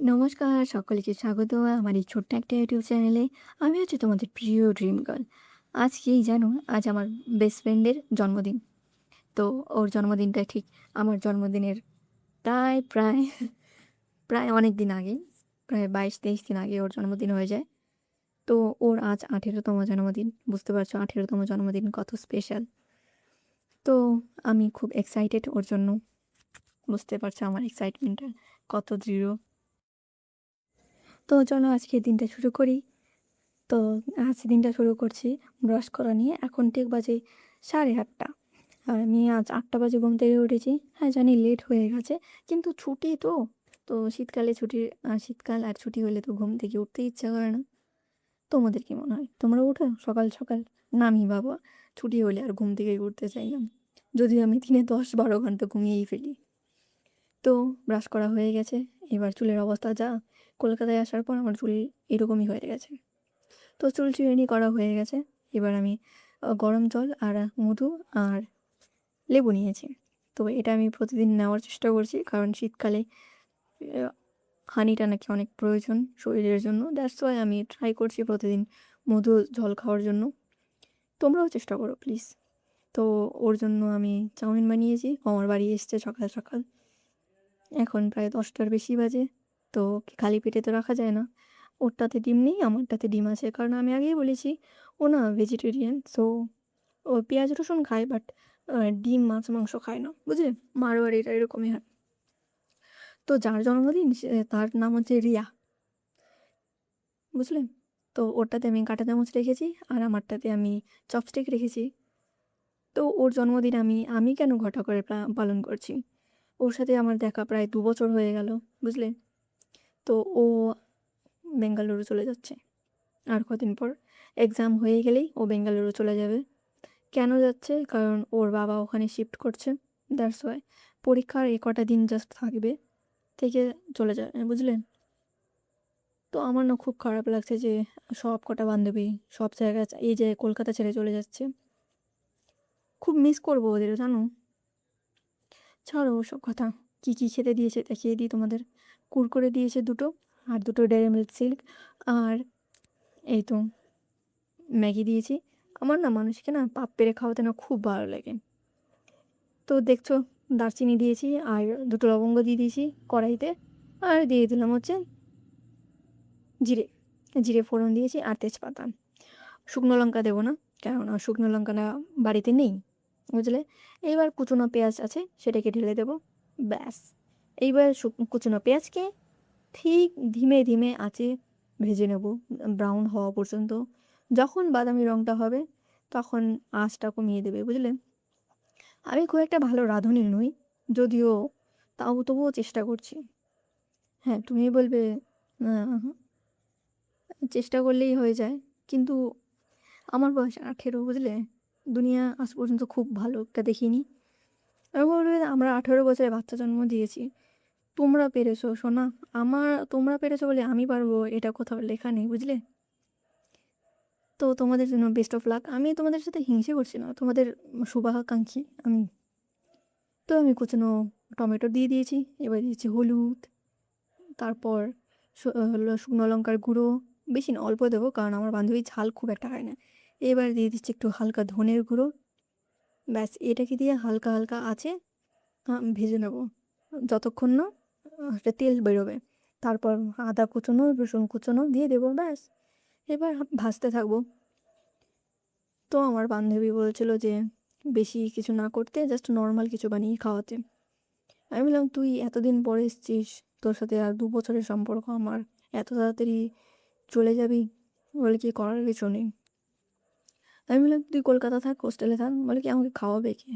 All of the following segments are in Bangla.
নমস্কার, সকলকে স্বাগত আমার এই ছোট্ট একটা ইউটিউব চ্যানেলে। আমি হচ্ছি তোমাদের প্রিয় ড্রিম গার্ল। আজ কি জানো? আজ আমার বেস্ট ফ্রেন্ডের জন্মদিন। তো ওর জন্মদিনটা ঠিক আমার জন্মদিনের প্রায় প্রায় অনেক দিন আগে, প্রায় ২২-২৩ দিন আগে ওর জন্মদিন হয়ে যায়। তো ওর আজ ১৮তম জন্মদিন। বুঝতে পারছো ১৮তম জন্মদিন কত স্পেশাল। তো আমি খুব এক্সাইটেড ওর জন্য। বুঝতে পারছো আমার এক্সাইটমেন্টটা কত দৃঢ়। তো চলো আজকের দিনটা শুরু করি। তো আজ দিনটা শুরু করছি ব্রাশ করা নিয়ে। এখন ঠিক বাজে 8:30। আর আমি আজ 8টা বাজে ঘুম থেকে উঠেছি। হ্যাঁ, জানি লেট হয়ে গেছে, কিন্তু ছুটি তো। তো শীতকালে ছুটির শীতকাল আর ছুটি হলে তো ঘুম থেকে উঠতে ইচ্ছা করে না। তোমাদের কি মনে হয়? তোমরা ওঠো সকাল সকাল? না, আমি বাবা ছুটি হলে আর ঘুম থেকে উঠতে চাই না। যদিও আমি দিনে 10-12 ঘন্টা ঘুমিয়েই ফেলি। তো ব্রাশ করা হয়ে গেছে। এবার চুলের অবস্থা যা, কলকাতায় আসার পর আমার চুল এরকমই হয়ে গেছে। তো চুল চিরুনি করা হয়ে গেছে। এবার আমি গরম জল আর মধু আর লেবু নিয়েছি। তো এটা আমি প্রতিদিন নেওয়ার চেষ্টা করছি, কারণ শীতকালে হানিটা নাকি অনেক প্রয়োজন শরীরের জন্য। দ্যাটস ওয়াই আমি ট্রাই করছি প্রতিদিন মধু জল খাওয়ার জন্য। তোমরাও চেষ্টা করো প্লিজ। তো ওর জন্য আমি চাউমিন বানিয়েছি। ও আমার বাড়ি এসছে সকাল সকাল। এখন প্রায় 10টার বেশি বাজে। তো খালি পেটে তো রাখা যায় না। ওরটাতে ডিম নেই, আমারটাতে ডিম আছে, কারণ আমি আগেই বলেছি ও না ভেজিটেরিয়ান। সো ও পেঁয়াজ রসুন খায়, বাট ডিম মাছ মাংস খায় না, বুঝলে? মারোয়ারিরা এরকমই হয়। তো যার জন্মদিন তার নাম হচ্ছে রিয়া, বুঝলে? তো ওরটাতে আমি কাঁটা চামচ রেখেছি আর আমারটাতে আমি চপস্টিক রেখেছি। তো ওর জন্মদিন আমি আমি কেন ঘটা করে পালন করছি? ওর সাথে আমার দেখা প্রায় 2 বছর হয়ে গেল, বুঝলে? তো ও বেঙ্গালুরু চলে যাচ্ছে আর কদিন পর। এক্সাম হয়ে গেলেই ও বেঙ্গালুরু চলে যাবে। কেন যাচ্ছে? কারণ ওর বাবা ওখানে শিফট করছে। That's why. পরীক্ষার কটা দিন জাস্ট থাকবে, থেকে চলে যাবে, বুঝলেন? তো আমার না খুব খারাপ লাগছে যে সব কটা বান্ধবী সব জায়গায় এই যে কলকাতা ছেড়ে চলে যাচ্ছে। খুব মিস করবো ওদের, জানো? ছাড়ো ওসব কথা। কী কী খেতে দিয়েছে দেখিয়ে দিই তোমাদের। কুরকুরে দিয়েছে দুটো, আর দুটো ডেয়ারি মিল্ক সিল্ক, আর এই তো ম্যাগি দিয়েছি। আমার না মানুষকে না পাপ পেরে খাওয়াতে না খুব ভালো লাগে। তো দেখছো, দারচিনি দিয়েছি আর দুটো লবঙ্গ দিয়ে দিয়েছি কড়াইতে। আর দিয়ে দিলাম হচ্ছে জিরে। জিরে ফোড়ন দিয়েছি আর তেজপাতা। শুকনো লঙ্কা দেবো না, কেননা শুকনো লঙ্কাটা বাড়িতে নেই, বুঝলে? এইবার কুচনো পেঁয়াজ আছে, সেটাকে ঢেলে দেবো। ব্যাস। এইবার কুচনো পেঁয়াজকে ঠিক ধীমে ধীমে আঁচে ভেজে নেব, ব্রাউন হওয়া পর্যন্ত। যখন বাদামি রঙটা হবে তখন আঁচটা কমিয়ে দেবে, বুঝলে? আমি খুব একটা ভালো রাঁধুনি নই, যদিও তবুও চেষ্টা করছি। হ্যাঁ, তুমি বলবে চেষ্টা করলেই হয়ে যায়, কিন্তু আমার বয়স 18, বুঝলে? দুনিয়া আজ পর্যন্ত খুব ভালো একটা দেখিনি। আমি বলবে আমরা 18 বছরে বাচ্চা জন্ম দিয়েছি, তোমরা পেরেছো সোনা। তোমরা পেরেছো বলে আমি পারবো এটা কোথাও লেখা নেই, বুঝলে? তো তোমাদের জন্য বেস্ট অফ লাক। আমি তোমাদের সাথে হিংসে করছি না, তোমাদের শুভাকাঙ্ক্ষী আমি। তো আমি কুচানো টমেটো দিয়ে দিয়েছি। এবার দিয়েছি হলুদ, তারপর হলো শুকনো লঙ্কার গুঁড়ো। বেশি না, অল্প দেবো, কারণ আমার বান্ধবী ঝাল খুব একটা খায় না। এবার দিয়ে দিচ্ছি একটু হালকা ধনের গুঁড়ো। ব্যাস, এটাকে দিয়ে হালকা হালকা আছে ভেজে নেব যতক্ষণ না একটা তেল বেরোবে। তারপর আদা কুচোনো রসুন কুচোনো দিয়ে দেবো, ব্যাস। এবার ভাজতে থাকবো। তো আমার বান্ধবী বলছিল যে বেশি কিছু না করতে, জাস্ট নর্মাল কিছু বানিয়ে খাওয়াতে। আমি বললাম তুই এতদিন পরে এসছিস, তোর সাথে আর 2 বছরের সম্পর্ক আমার, এত তাড়াতাড়ি চলে যাবি? বলে কি করার কিছু নেই। আমি বললাম তুই কলকাতা থাক, হোস্টেলে থাক। বলে কি আমাকে খাওয়াবে কে?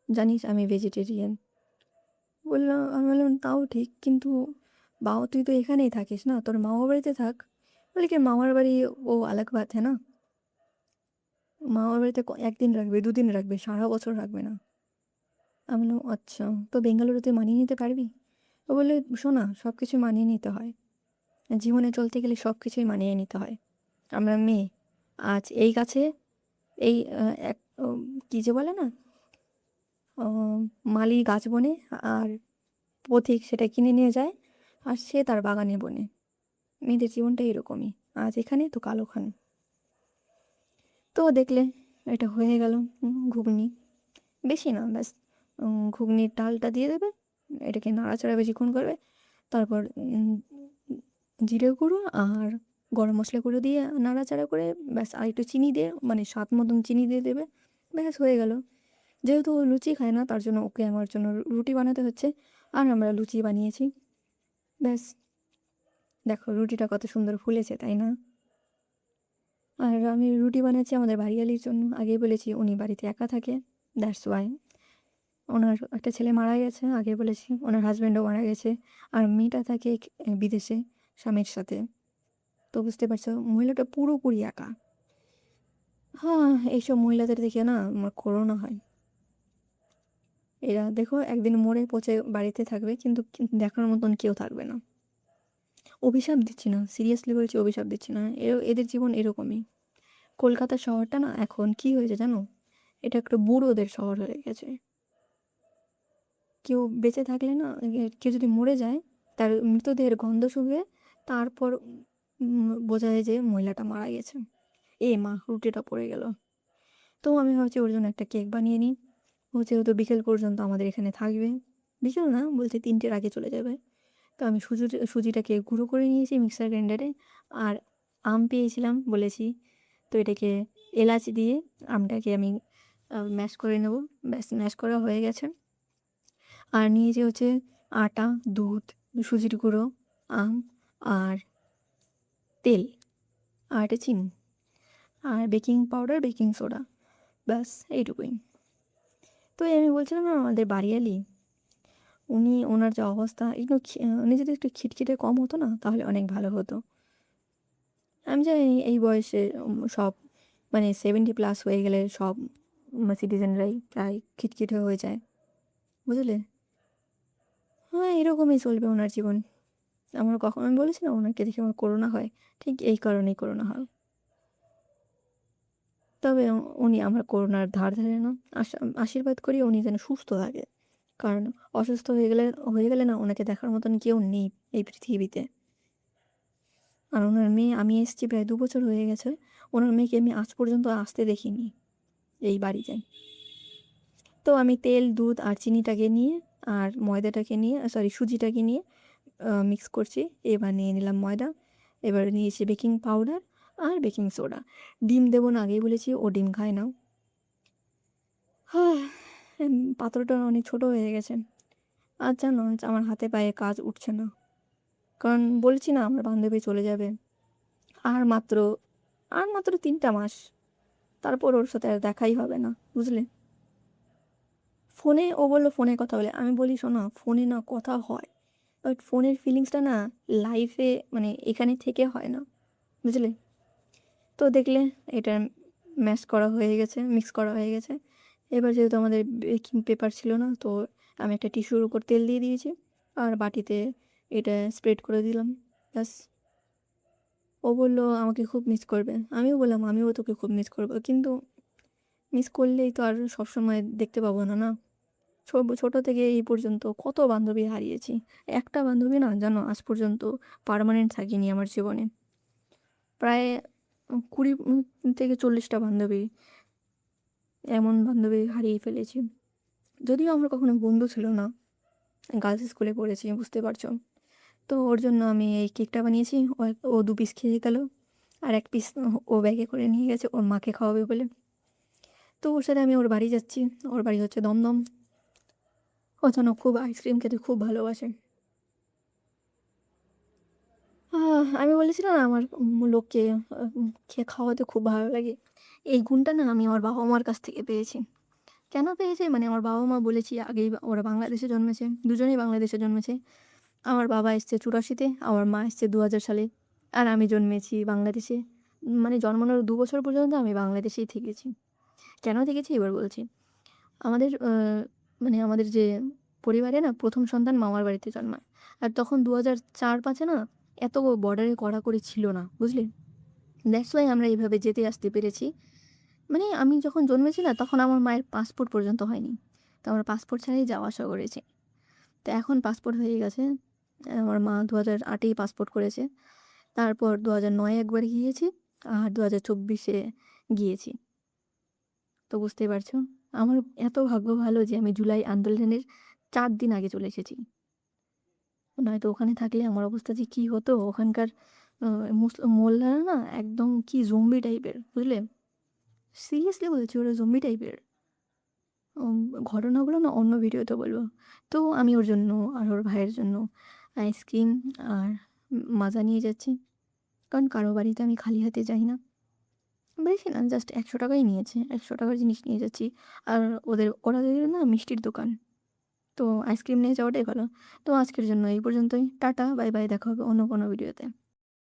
জানিস আমি ভেজিটেরিয়ান। আমি বললাম তাও ঠিক, কিন্তু বাবা তুই তো এখানেই থাকিস না, তোর মামার বাড়িতে থাক। বলে কি মামার বাড়ি ও আলাগ বাত হ্যাঁ না। মামার বাড়িতে একদিন রাখবে, 2 দিন রাখবে, সারা বছর রাখবে না। আমি বললাম আচ্ছা, তো বেঙ্গালুরুতে মানিয়ে নিতে পারবি? ও বলে শোনা, সব কিছু মানিয়ে নিতে হয়, জীবনে চলতে গেলে সব কিছুই মানিয়ে নিতে হয়। আমরা মেয়ে, আজ এই গাছে এই এক কী যে বলে না, মালি গাছ বনে আর পথিক সেটা কিনে নিয়ে যায়। আর সে তার বাগানে বনে। মেয়েদের জীবনটা এরকমই, আজ এখানে তো কাল ওখানে। তো দেখলে এটা হয়ে গেল ঘুগনি। বেশি না, ব্যাস ঘুগনির ডালটা দিয়ে দেবে, এটাকে নাড়াচাড়া বেশিক্ষণ করবে, তারপর জিরে গুঁড়ো আর গরম মশলা গুঁড়ো দিয়ে নাড়াচাড়া করে ব্যাস আর একটু চিনি দিয়ে, মানে স্বাদ মতন চিনি দিয়ে দেবে, ব্যাস হয়ে গেল। যেহেতু ও লুচি খায় না, তার জন্য ওকে আমার জন্য রুটি বানাতে হচ্ছে, আর আমরা লুচি বানিয়েছি। ব্যাস দেখো রুটিটা কত সুন্দর ফুলেছে, তাই না? আর আমি রুটি বানাচ্ছি আমাদের বাড়িয়ালির জন্য। আগেই বলেছি উনি বাড়িতে একা থাকে, দ্যাটস ওয়াই। ওনার একটা ছেলে মারা গেছে, আগে বলেছি, ওনার হাজব্যান্ডও মারা গেছে, আর মেয়েটা থাকে বিদেশে স্বামীর সাথে। তো বুঝতে পারছো মহিলাটা পুরোপুরি একা। হ্যাঁ, এইসব মহিলাদের দেখে না আমার করোনা হয়। এরা দেখো একদিন মরে পচে বাড়িতে থাকবে, কিন্তু দেখার মতন কেউ থাকবে না। অভিশাপ দিচ্ছি না, সিরিয়াসলি বলছি, অভিশাপ দিচ্ছি না, এদের জীবন এরকমই। কলকাতা শহরটা না এখন কি হয়েছে জানো, এটা একটা বুড়োদের শহর হয়ে গেছে। কেউ বেঁচে থাকলে না, কেউ যদি মরে যায়, তার মৃতদেহের গন্ধ শুকে তারপর বোঝা যায় যে মহিলাটা মারা গেছে। এ মা, রুটিটা পড়ে গেল। তো আমি ভাবছি ওর জন্য একটা কেক বানিয়ে নিই। ও যেহেতু বিকেল পর্যন্ত আমাদের এখানে থাকবে, বিকেল না বলতে 3টের আগে চলে যাবে। তো আমি সুজিটাকে গুঁড়ো করে নিয়েছি মিক্সার গ্রাইন্ডারে, আর আম পেয়েছিলাম বলেছি, তো এটাকে এলাচ দিয়ে আমটাকে আমি ম্যাশ করে নেব। ব্যাস ম্যাশ করা হয়ে গেছে। আর নিয়েছি হচ্ছে আটা, দুধ, সুজির গুঁড়ো, আম, আর তেল, আর একটা চিনি, আর বেকিং পাউডার, বেকিং সোডা, ব্যাস এইটুকুই। তো আমি বলছিলাম না আমাদের বাড়িয়ালি, ওনার যে অবস্থা, উনি যদি একটু খিটখিটে কম হতো না, তাহলে অনেক ভালো হতো। আমি জানি এই বয়সে সব, মানে 70+ হয়ে গেলে সব সিটিজেনরাই প্রায় খিটখিটে হয়ে যায়, বুঝলে? হ্যাঁ, এরকমই চলবে ওনার জীবন। আমার কখন আমি বলেছি না ওনাকে দেখে আমার করোনা হয়, ঠিক এই কারণেই করোনা হয়। তবে উনি আমার করোনার ধার ধারে না। আশীর্বাদ করি উনি যেন সুস্থ থাকে, কারণ অসুস্থ হয়ে গেলে না ওনাকে দেখার মতন কেউ নেই এই পৃথিবীতে। আর ওনার মেয়ে, আমি এসেছি প্রায় 2 বছর হয়ে গেছে, ওনার মেয়েকে আমি আজ পর্যন্ত আসতে দেখিনি এই বাড়িতে। তো আমি তেল, দুধ আর চিনিটাকে নিয়ে, আর ময়দাটাকে নিয়ে, সরি সুজিটাকে নিয়ে মিক্স করছি। এবার নিয়ে নিলাম ময়দা, এবার নিয়েছি বেকিং পাউডার আর বেকিং সোডা। ডিম দেবো না, আগেই বলেছি, ও ডিম খায় না। হ্যাঁ, পাত্রটা অনেক ছোট হয়ে গেছে। আর জানো আমার হাতে পায়ে কাজ উঠছে না, কারণ বলছি না আমার বান্ধবী চলে যাবে আর মাত্র 3টা মাস, তারপর ওর সাথে আর দেখাই হবে না, বুঝলে? ফোনে ও বললো ফোনে কথা বলে, আমি বলি শোনো ফোনে না কথা হয়, বাট ফোনের ফিলিংসটা না লাইফে, মানে এখানে থেকে হয় না, বুঝলে? তো দেখলে এটা ম্যাশ করা হয়ে গেছে, মিক্স করা হয়ে গেছে। এবার যেহেতু আমাদের বেকিং পেপার ছিল না, তো আমি একটা টিস্যুর উপর তেল দিয়ে দিয়েছি, আর বাটিতে এটা স্প্রেড করে দিলাম, ব্যাস। ও বললো আমাকে খুব মিস করবে, আমিও বললাম আমিও তোকে খুব মিস করবো, কিন্তু মিস করলেই তো আর সবসময় দেখতে পাবো না, না? ছোট থেকে এই পর্যন্ত কত বান্ধবী হারিয়েছি, একটা বান্ধবী না জানো আজ পর্যন্ত পার্মানেন্ট থাকিনি আমার জীবনে। প্রায় 20 থেকে 40টা বান্ধবী, এমন বান্ধবী হারিয়ে ফেলেছি। যদিও আমার কখনো বন্ধু ছিল না, গার্লস স্কুলে পড়েছি, বুঝতে পারছো। তো ওর জন্য আমি এই কেকটা বানিয়েছি। ও 2 পিস খেয়ে গেল, আর 1 পিস ও ব্যাগে করে নিয়ে গেছে ওর মাকে খাওয়াবে বলে। তো ওর সাথে আমি ওর বাড়ি যাচ্ছি। ওর বাড়ি হচ্ছে দমদম। ও যেন খুব আইসক্রিম খেতে খুব ভালোবাসে। আমি বলেছিলাম না আমার লোককে খেয়ে খাওয়াতে খুব ভালো লাগে। এই গুণটা না আমি আমার বাবা মার কাছ থেকে পেয়েছি। কেন পেয়েছি, মানে আমার বাবা মা বলেছি আগেই, ওরা বাংলাদেশে জন্মেছে, দুজনেই বাংলাদেশে জন্মেছে। আমার বাবা এসছে 84-তে, আমার মা এসছে 2000 সালে, আর আমি জন্মেছি বাংলাদেশে। মানে জন্মানোর 2 বছর পর্যন্ত আমি বাংলাদেশেই থেকেছি। কেন থেকেছি এবার বলছি। আমাদের মানে আমাদের যে পরিবারে না প্রথম সন্তান মামার বাড়িতে জন্মায়। আর তখন 2004-5-এ না এত বর্ডারে কড়াকড়ি ছিল না, বুঝলি? দ্যাটস ওয়াই আমরা এইভাবে যেতে আসতে পেরেছি। মানে আমি যখন জন্মেছি না তখন আমার মায়ের পাসপোর্ট পর্যন্ত হয়নি, তো আমরা পাসপোর্ট ছাড়াই যাওয়া আসা করেছি। তো এখন পাসপোর্ট হয়ে গেছে, আমার মা 2008-এই পাসপোর্ট করেছে। তারপর 2009-এ একবার গিয়েছি আর 2024-এ গিয়েছি। তো বুঝতেই পারছো আমার এত ভাগ্য ভালো যে আমি জুলাই আন্দোলনের ৪ দিন আগে চলে এসেছি। নয়তো ওখানে থাকলে আমার অবস্থা যে কি হতো ওখানকার আ মোল্লারা না একদম কি জম্বি টাইপের, বুঝলে? সিরিয়াসলি বলছি ওরা জম্বি টাইপের। উম ঘটনাগুলো না অন্য ভিডিওতে বলব। তো আমি ওর জন্য আর ওর ভাইয়ের জন্য আইসক্রিম আর মাজা নিয়ে যাচ্ছি। কারণ কারো বাড়িতে আমি খালি হাতে যাই না। বেশি না জাস্ট ৳১০০ ই নিয়েছে। ৳১০০ জিনিস নিয়ে যাচ্ছি। আর ওদের না মিষ্টির দোকান। তো আইসক্রিম নিয়ে যাওয়াটাই ভালো। তো আজকের জন্য এই পর্যন্তই। Tata, bye, bye. দেখা হবে অন্য কোনো ভিডিওতে।